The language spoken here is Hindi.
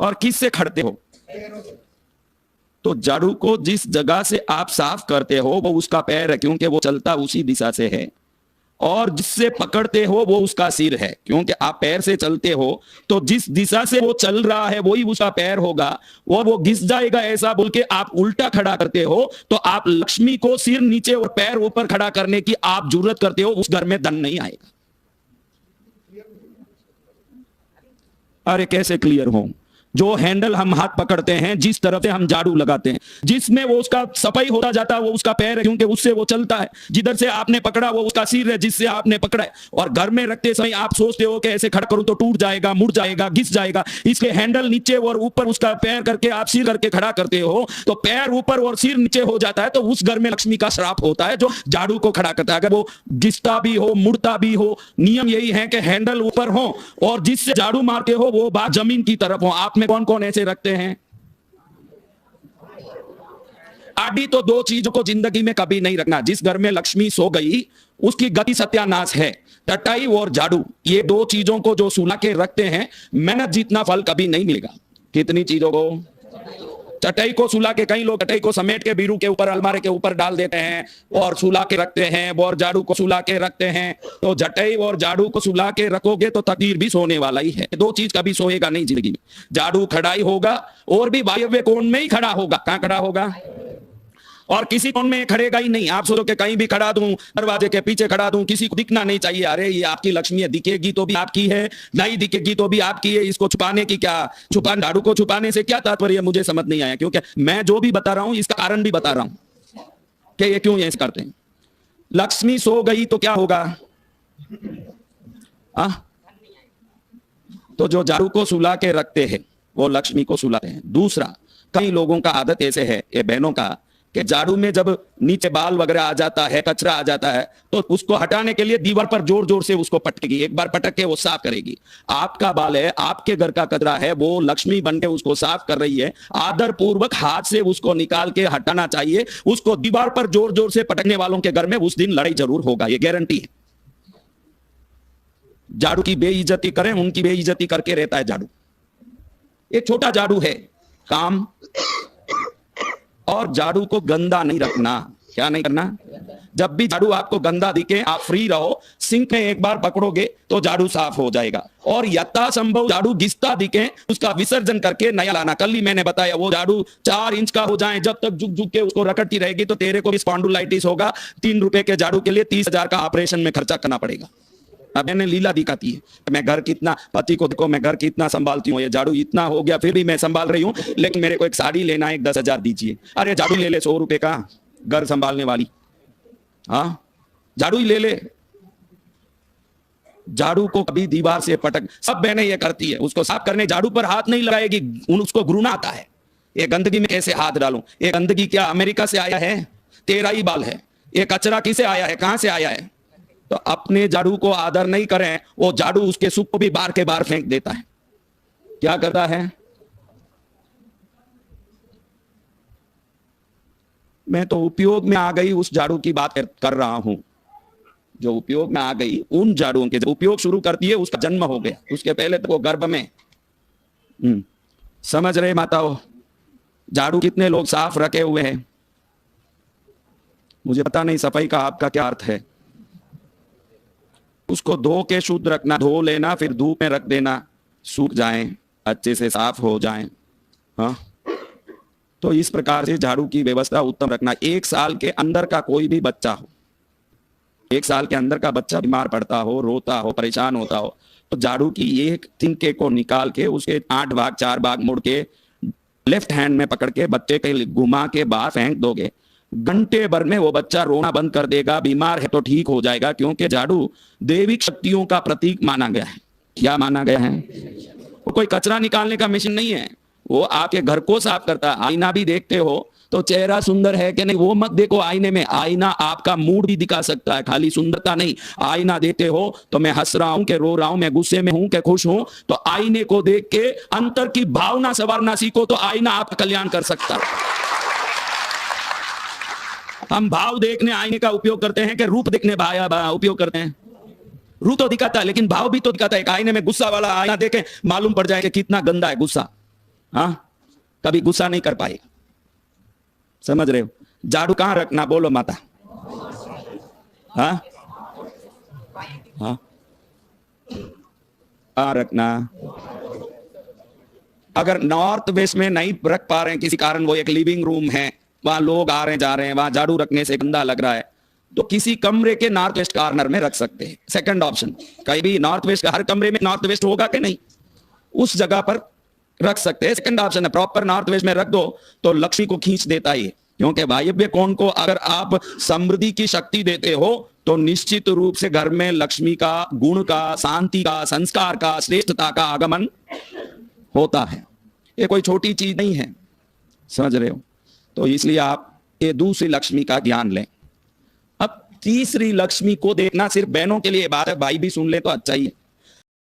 और किससे खड़ते हो? तो झाड़ू को जिस जगह से आप साफ करते हो वो उसका पैर है, क्योंकि वो चलता उसी दिशा से है। और जिससे पकड़ते हो वो उसका सिर है, क्योंकि आप पैर से चलते हो तो जिस दिशा से वो चल रहा है वही उसका पैर होगा, वो घिस जाएगा ऐसा बोल के आप उल्टा खड़ा करते हो। तो आप लक्ष्मी को सिर नीचे और पैर ऊपर खड़ा करने की आप जरूरत करते हो, उस घर में धन नहीं आएगा। अरे कैसे क्लियर हो? जो हैंडल हम हाथ पकड़ते हैं, जिस तरफ से हम झाड़ू लगाते हैं, जिसमें वो उसका सफाई होता जाता है वो उसका पैर है, क्योंकि उससे वो चलता है। जिधर से आपने पकड़ा वो उसका सिर है, जिससे आपने पकड़ा है। और घर में रखते समय आप सोचते हो कि ऐसे खड़ा करूं तो टूट जाएगा, मुड़ जाएगा, घिस जाएगा, इसलिए हैंडल नीचे और ऊपर उसका पैर करके आप सिर करके खड़ा करते हो। तो पैर ऊपर और सिर नीचे हो जाता है तो उस घर में लक्ष्मी का श्राप होता है जो झाड़ू को खड़ा करता है। अगर वो घिसता भी हो, मुड़ता भी हो, नियम यही है कि हैंडल ऊपर हो और जिससे झाड़ू मारते हो वो बात जमीन की तरफ हो। आप में कौन कौन ऐसे रखते हैं? आदि तो दो चीजों को जिंदगी में कभी नहीं रखना। जिस घर में लक्ष्मी सो गई उसकी गति सत्यानाश है। टटाई और झाड़ू, ये दो चीजों को जो सुला के रखते हैं, मेहनत जितना फल कभी नहीं मिलेगा। कितनी चीजों को? चटाई को सुला के, कई लोग चटाई को समेट के बीरू के ऊपर, अलमारे के ऊपर डाल देते हैं और सुला के रखते हैं, और झाड़ू को सुला के रखते हैं। तो चटाई और झाड़ू को सुला के रखोगे तो तकदीर भी सोने वाला ही है। दो चीज कभी सोएगा नहीं जिंदगी में। झाड़ू खड़ाई होगा और भी वायव्य कोण में ही खड़ा होगा। कहां खड़ा होगा? और किसी कोण में खड़ेगा ही नहीं। आप सोचो कि कहीं भी खड़ा दूं, दरवाजे के पीछे खड़ा दूं, किसी को दिखना नहीं चाहिए। अरे ये आपकी लक्ष्मी है, दिखेगी तो भी आपकी है, नहीं दिखेगी तो भी आपकी है। इसको छुपाने की क्या, झाड़ू को छुपाने से क्या तात्पर्य, मुझे समझ नहीं आया। क्योंकि मैं जो भी बता रहा हूं इसका कारण भी बता रहा हूं कि ये क्यों ऐसे करते हैं। लक्ष्मी सो गई तो क्या होगा? तो जो झाड़ू को सुला के रखते हैं वो लक्ष्मी को सुलाते हैं। दूसरा, कई लोगों का आदत ऐसे है, ये बहनों का, कि झाड़ू में जब नीचे बाल वगैरह आ जाता है, कचरा आ जाता है, तो उसको हटाने के लिए दीवार पर जोर जोर से उसको पटकेगी। एक बार पटक के वो साफ करेगी। आपका बाल है, आपके घर का कचरा है, वो लक्ष्मी बन के उसको साफ कर रही है। आदर पूर्वक हाथ से उसको निकाल के हटाना चाहिए। उसको दीवार पर जोर जोर से पटकने वालों के घर में उस दिन लड़ाई जरूर होगा, ये गारंटी है। झाड़ू की बेइज्जती करें, उनकी बेइज्जती करके रहता है झाड़ू। एक छोटा झाड़ू है काम, और झाड़ू को गंदा नहीं रखना। क्या नहीं करना? जब भी झाड़ू आपको गंदा दिखे आप फ्री रहो, सिंक में एक बार पकड़ोगे तो झाड़ू साफ हो जाएगा। और यथासंभव झाड़ू घिसता दिखे उसका विसर्जन करके नया लाना। कल ही मैंने बताया, वो झाड़ू 4 इंच का हो जाए, जब तक झुक झुक के उसको रगड़ती रहेगी तो तेरे को भी स्पॉन्डिलाइटिस होगा। 3 रुपए के झाड़ू के लिए 30,000 का ऑपरेशन में खर्चा करना पड़ेगा। अब मैंने लीला दिखाती है, मैं घर कितना, पति को देखो मैं घर कितना संभालती हूँ, ये झाड़ू इतना हो गया फिर भी मैं संभाल रही हूँ, लेकिन मेरे को एक साड़ी लेना है, 10,000 दीजिए। अरे झाड़ू ले ले 100 रुपए का, घर संभालने वाली। हाँ, झाड़ू ही ले ले। झाड़ू को कभी दीवार से पटक, सब बहनें ये करती है, उसको साफ करने झाड़ू पर हाथ नहीं लगाएगी, उसको घृणा आता है। ये गंदगी में कैसे हाथ डालूं? ये गंदगी क्या अमेरिका से आया है? तेरा ही बाल है। ये कचरा किसे आया है, कहां से आया है? तो अपने झाड़ू को आदर नहीं करें, वो झाड़ू उसके सुख को भी बार के बार फेंक देता है। क्या करता है? मैं तो उपयोग में आ गई उस झाड़ू की बात कर रहा हूं, जो उपयोग में आ गई उन झाड़ुओं के। जब उपयोग शुरू करती है उसका जन्म हो गया, उसके पहले तो वो गर्भ में। समझ रहे माताओं? झाड़ू कितने लोग साफ रखे हुए हैं, मुझे पता नहीं सफाई का आपका क्या अर्थ है। उसको धो के शुद्ध रखना, धो लेना, फिर धूप में रख देना, सूख जाएं, अच्छे से साफ हो जाएं। हाँ, तो इस प्रकार से झाड़ू की व्यवस्था उत्तम रखना। 1 साल के अंदर का कोई भी बच्चा हो, 1 साल के अंदर का बच्चा बीमार पड़ता हो, रोता हो, परेशान होता हो, तो झाड़ू की एक तिनके को निकाल के उसके 8 भाग 4 भाग मुड़ के लेफ्ट हैंड में पकड़ के बच्चे के घुमा के बाहर फेंक दोगे, घंटे भर में वो बच्चा रोना बंद कर देगा। बीमार है तो ठीक हो जाएगा, क्योंकि झाड़ू दैविक शक्तियों का प्रतीक माना गया है। क्या माना गया है? वो कोई कचरा निकालने का मशीन नहीं है, वो आपके घर को साफ करता है। आईना भी देखते हो तो चेहरा सुंदर है कि नहीं वो मत देखो आईने में, आईना आपका मूड भी दिखा सकता है, खाली सुंदरता नहीं। आईना देखते हो तो मैं हंस रहा हूं कि रो रहा हूं, मैं गुस्से में हूं कि खुश हूं, तो आईने को देख के अंतर की भावना संवारना सीखो, तो आईना आपका कल्याण कर सकता है। हम भाव देखने आईने का उपयोग करते हैं कि रूप देखने उपयोग करते हैं? रूप तो दिखाता है लेकिन भाव भी तो दिखाता है। आईने में गुस्सा वाला आईना देखें, मालूम पड़ जाए कि कितना गंदा है गुस्सा। हाँ, कभी गुस्सा नहीं कर पाएगा। समझ रहे हो? झाड़ू कहाँ रखना बोलो माता? हाँ हाँ, कहाँ रखना? अगर नॉर्थ वेस्ट में नहीं रख पा रहे हैं किसी कारण, वो एक लिविंग रूम है, वहां लोग आ रहे जा रहे हैं, वहां झाड़ू रखने से गंदा लग रहा है, तो किसी कमरे के नॉर्थ वेस्ट कॉर्नर में रख सकते हैं। सेकंड ऑप्शन, कहीं भी नॉर्थ वेस्ट का हर कमरे में नॉर्थ वेस्ट होगा कि नहीं, उस जगह पर रख सकते हैं। सेकंड ऑप्शन है प्रॉपर नॉर्थ वेस्ट में रख दो तो लक्ष्मी को खींच देता है, क्योंकि वायव्य कोण को अगर आप समृद्धि की शक्ति देते हो तो निश्चित रूप से घर में लक्ष्मी का, गुण का, शांति का, संस्कार का, श्रेष्ठता का आगमन होता है। ये कोई छोटी चीज नहीं है, समझ रहे हो? तो इसलिए आप ये दूसरी लक्ष्मी का ज्ञान लें। अब तीसरी लक्ष्मी को देखना सिर्फ बहनों के लिए बात है, भाई भी सुन ले तो अच्छा ही है।